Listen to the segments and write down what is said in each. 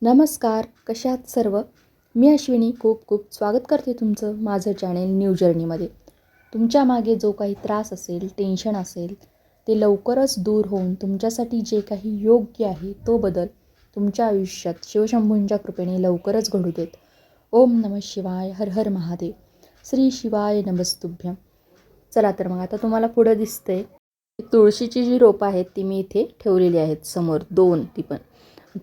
नमस्कार, कशा आहात सर्व? मी अश्विनी खूप खूप स्वागत करते तुमचं माझं चॅनेल न्यू जर्नीमध्ये. तुमच्या मागे जो काही त्रास असेल, टेन्शन असेल, ते लवकरच दूर होऊन तुमच्यासाठी जे काही योग्य आहे तो बदल तुमच्या आयुष्यात शिवशंभूंच्या कृपेने लवकरच घडू देत. ओम नमः शिवाय, हर हर महादेव, श्री शिवाय नमस्तुभ्यं. चला तर मग आता तुम्हाला पुढं दिसतंय तुळशीची जी रोपं आहेत ती मी इथे ठेवलेली आहेत समोर 2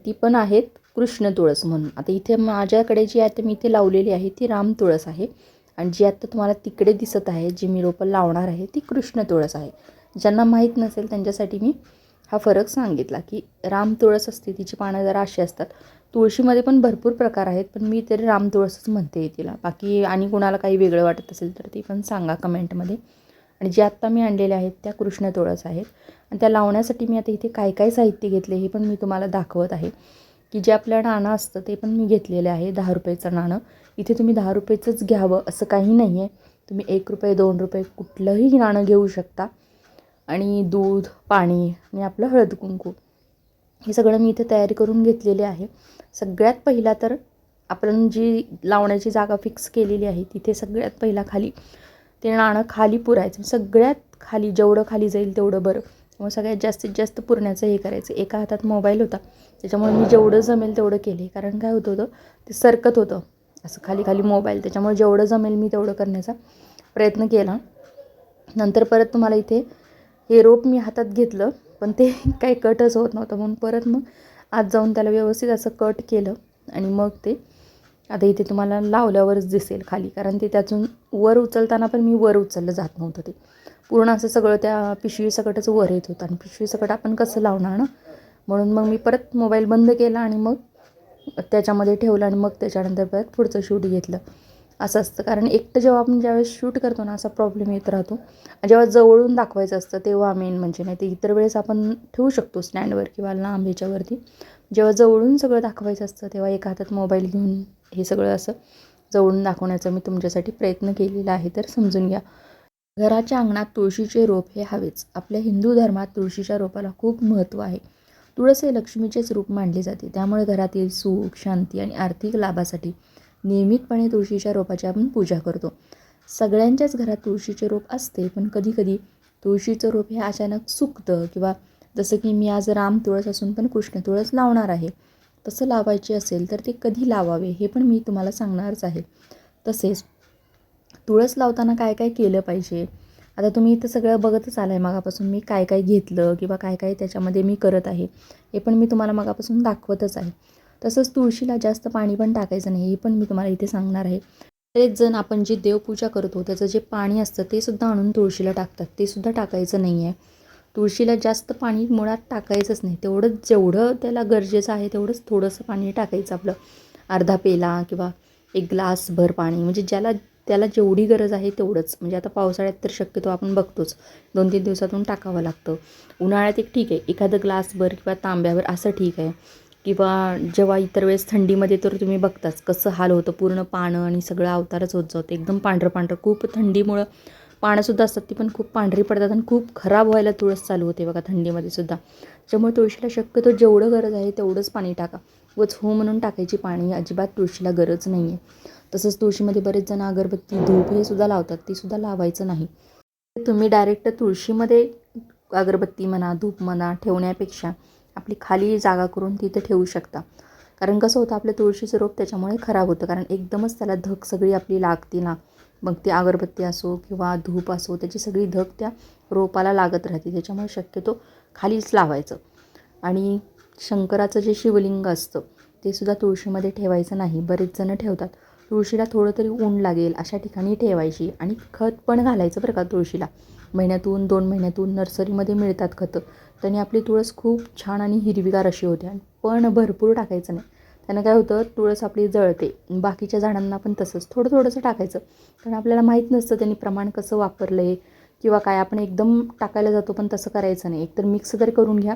ती पण आहेत कृष्ण तुळस म्हणून. आता इथे माझ्याकडे जी आहे मी इथे लावलेली आहे ती राम तुळस आहे आणि जी आता तुम्हाला तिकडे दिसत आहे जी मी रोपं लावणार आहे ती कृष्ण तुळस आहे. ज्यांना माहीत नसेल त्यांच्यासाठी मी हा फरक सांगितला की राम तुळस असते तिची पानं जरा अशी असतात. तुळशीमध्ये पण भरपूर प्रकार आहेत पण मी तरी राम तुळसच म्हणते तिला. बाकी आणि कोणाला काही वेगळं वाटत असेल तर ते पण सांगा कमेंटमध्ये. आणि जे आत्ता मी आणलेल्या आहेत त्या कृष्ण तुळस आहेत आणि त्या लावण्यासाठी मी आता इथे काय काय साहित्य घेतले हे पण मी तुम्हाला दाखवत आहे. की जे आपलं नाणं असतं ते पण मी घेतलेलं आहे 10 रुपयाचं नाणं. इथे तुम्ही 10 रुपयाचंच घ्यावं असं काही नाही आहे. तुम्ही 1 रुपये 2 रुपये कुठलंही नाणं घेऊ शकता. आणि दूध, पाणी आणि आपलं हळद कुंकू हे सगळं मी इथे तयारी करून घेतलेले आहे. सगळ्यात पहिला तर आपण जी लावण्याची जागा फिक्स केलेली आहे तिथे सगळ्यात पहिला खाली ते नाणं खाली पुरायचं. सगळ्यात खाली जेवढं खाली जाईल तेवढं बरं. मग सगळ्यात जास्तीत जास्त पुरण्याचं हे करायचं. एका हातात मोबाईल होता त्याच्यामुळे मी जेवढं जमेल तेवढं केले. कारण काय होतं होतं ते सरकत होतं असं खाली खाली मोबाईल. त्याच्यामुळे जेवढं जमेल मी तेवढं करण्याचा प्रयत्न केला. नंतर परत तुम्हाला इथे हे रोप मी हातात घेतलं पण ते काही कटच होत नव्हतं म्हणून परत मग आत जाऊन त्याला व्यवस्थित असं कट केलं आणि मग ते आता इथे तुम्हाला लावल्यावरच दिसेल खाली. कारण ते त्यातून वर उचलताना पण मी वर उचललं जात नव्हतं. ते पूर्ण असं सगळं त्या पिशवीसकटच वर येत होतं आणि पिशवीसकट आपण कसं लावणार ना. म्हणून मग मी परत मोबाईल बंद केला आणि मग त्याच्यामध्ये ठेवलं आणि मग त्याच्यानंतर परत पुढचं शूट घेतलं. असं असतं कारण एकटं जेव्हा आपण ज्यावेळेस शूट करतो ना असा प्रॉब्लेम येत राहतो. जेव्हा जवळून दाखवायचं असतं तेव्हा मेन म्हणजे नाही तर इतर वेळेस आपण ठेवू शकतो स्टँडवर किंवा लांब ह्याच्यावरती. जेव्हा जवळून सगळं दाखवायचं असतं तेव्हा एका हातात मोबाईल घेऊन हे सगळं असं जवळून दाखवण्याचा मी तुमच्यासाठी प्रयत्न केलेला आहे तर समजून घ्या. घराच्या अंगणात तुळशीचे रोप हे हवेच. आपल्या हिंदू धर्मात तुळशीच्या रोपाला खूप महत्त्व आहे. तुळस हे लक्ष्मीचेच रूप मानले जाते. त्यामुळे घरातील सुख, शांती आणि आर्थिक लाभासाठी नियमितपणे तुळशीच्या रोपाची आपण पूजा करतो. सगळ्यांच्याच घरात तुळशीचे रोप असते पण कधीकधी तुळशीचं रोप हे अचानक सुकतं किंवा जसं की मी आज राम तुळस असून पण कृष्ण तुळस लावणार आहे. तसं लावायचे असेल तर ते कधी लावावे हे पण मी तुम्हाला सांगणारच आहे. तसेच तुळस लावताना काय काय केलं पाहिजे. आता तुम्ही इथं सगळं बघतच आलाय मागापासून मी काय काय घेतलं किंवा काय काय त्याच्यामध्ये मी करत आहे हे पण मी तुम्हाला मागापासून दाखवतच आहे. तसंच तुळशीला जास्त पाणी पण टाकायचं नाही हे पण मी तुम्हाला इथे सांगणार आहे. बरेच जण आपण जी देवपूजा करतो त्याचं जे पाणी असतं ते सुद्धा आणून तुळशीला टाकतात. ते सुद्धा टाकायचं नाही आहे. तुळशीला जास्त पाणी मुळात टाकायचंच नाही. तेवढंच जेवढं त्याला गरजेचं आहे तेवढंच थोडंसं पाणी टाकायचं. आपलं अर्धा पेला किंवा 1 ग्लासभर पाणी म्हणजे त्याला जेवढी गरज आहे तेवढंच. म्हणजे आता पावसाळ्यात तर शक्यतो आपण बघतोच 2-3 दिवसातून टाकावं लागतं. उन्हाळ्यात एक ठीक आहे एखादं ग्लासभर किंवा तांब्यावर असं ठीक आहे. किंवा जेव्हा इतर वेळेस थंडीमध्ये तर तुम्ही बघताच कसं हाल होतं. पूर्ण पानं आणि सगळं अवतारच होत जातं एकदम पांढरं पांढरं. खूप थंडीमुळं पानंसुद्धा असतात ती पण खूप पांढरी पडतात आणि खूप खराब व्हायला तुळस चालू होते बघा थंडीमध्ये सुद्धा. त्यामुळे तुळशीला शक्यतो जेवढं गरज आहे तेवढंच पाणी टाका. उगाच हो म्हणून टाकायची पाणी अजिबात तुळशीला गरज नाही आहे. तसंच तुळशीमध्ये बरेच जण अगरबत्ती, धूप हे सुद्धा लावतात. ते सुद्धा लावायचं नाही. तुम्ही डायरेक्ट तुळशीमध्ये अगरबत्ती म्हणा, धूप म्हणा ठेवण्यापेक्षा आपली खाली जागा करून तिथे ठेवू शकता. कारण कसं होतं आपलं तुळशीचं रोप त्याच्यामुळे खराब होतं. कारण एकदमच त्याला धग सगळी आपली लागते ना. मग ती अगरबत्ती असो किंवा धूप असो त्याची सगळी धग त्या रोपाला लागत राहते. त्याच्यामुळे शक्यतो खालीच लावायचं. आणि शंकराचं जे शिवलिंग असतं ते सुद्धा तुळशीमध्ये ठेवायचं नाही. बरेच जण ठेवतात. तुळशीला थोडं तरी ऊन लागेल अशा ठिकाणी ठेवायची. आणि खत पण घालायचं बरं का तुळशीला. महिन्यातून 2 महिन्यातून नर्सरीमध्ये मिळतात खतं. त्याने आपली तुळस खूप छान आणि हिरवीगार अशी होते. पण भरपूर टाकायचं नाही. त्यानं काय होतं तुळस आपली जळते. बाकीच्या झाडांना पण तसंच थोडं थोडंसं टाकायचं. कारण आपल्याला माहीत नसतं त्यांनी प्रमाण कसं वापरलं आहे किंवा काय. आपण एकदम टाकायला जातो पण तसं करायचं नाही. एकतर मिक्स तरी करून घ्या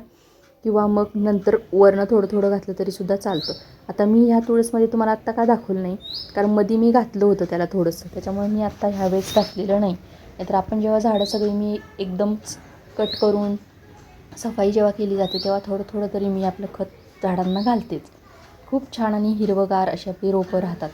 किंवा मग नंतर वरनं थोडं थोडं घातलं तरीसुद्धा चालतं. आता मी ह्या तुळसमध्ये तुम्हाला आत्ता का दाखवलं नाही कारण मध्ये मी घातलं होतं त्याला थोडंसं. त्याच्यामुळे मी आत्ता ह्यावेळेस घातलेलं नाही. नाहीतर आपण जेव्हा झाडं सगळी मी एकदम कट करून सफाई जेव्हा केली जाते तेव्हा थोडं थोडं तरी मी आपलं खत झाडांना घालतेच. खूप छान आणि हिरवगार अशी आपली रोपं राहतात.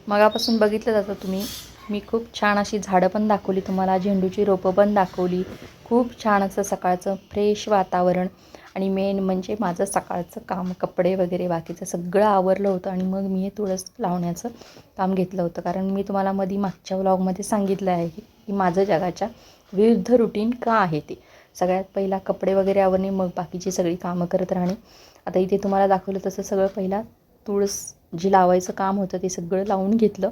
मगापासून बघितलं जातं तुम्ही, मी खूप छान अशी झाडं पण दाखवली तुम्हाला, झेंडूची रोपं पण दाखवली. खूप छान असं सकाळचं फ्रेश वातावरण आणि मेन म्हणजे माझं सकाळचं काम, कपडे वगैरे बाकीचं सगळं आवरलं होतं आणि मग मी हे तुळस लावण्याचं काम घेतलं होतं. कारण मी तुम्हाला मागच्या व्लॉगमध्ये सांगितलं आहे की माझं जगाच्या विरुद्ध रुटीन का आहे ते. सगळ्यात पहिला कपडे वगैरे आवरणे, मग बाकीची सगळी कामं करत राहणे. आता इथे तुम्हाला दाखवलं तसं सगळं पहिला तुळस जी लावायचं काम होतं ते सगळं लावून घेतलं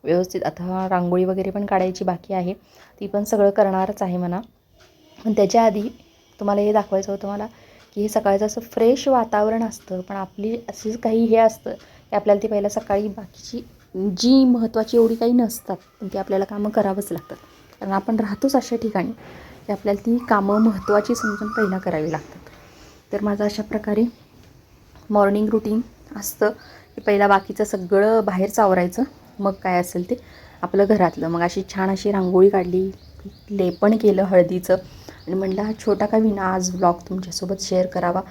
व्यवस्थित. आता रांगोळी वगैरे पण काढायची बाकी आहे, ती पण सगळं करणारच आहे म्हणा. पण त्याच्या आधी तुम्हाला हे दाखवायचं होतं मला की हे सकाळचं असं फ्रेश वातावरण असतं, पण आपली अशीच काही हे असतं की आपल्याला ती पहिला सकाळी बाकीची जी महत्त्वाची एवढी काही नसतात, पण ती आपल्याला कामं करावंच लागतात. कारण आपण राहतोच अशा ठिकाणी की आपल्याला ती कामं महत्त्वाची समजून पहिला करावी लागतात. तर माझं अशा प्रकारे मॉर्निंग रुटीन असतं की पहिला बाकीचं सगळं बाहेरचं आवरायचं, मग काय असेल ते आपलं घरातलं. मग अशी छान अशी रांगोळी काढली, लेपण केलं हळदीचं आणि म्हटलं हा छोटा का विना आज व्लॉग तुमच्यासोबत शेअर करावा,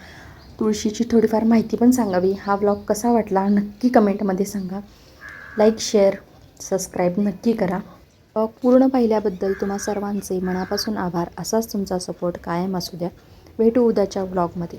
तुळशीची थोडीफार माहिती पण सांगावी. हा व्लॉग कसा वाटला नक्की कमेंटमध्ये सांगा. लाईक, शेअर, सबस्क्राईब नक्की करा. व्लॉग पूर्ण पाहिल्याबद्दल तुम्हा सर्वांचे मनापासून आभार. असाच तुमचा सपोर्ट कायम असू द्या. भेटू उद्याच्या व्लॉगमध्ये.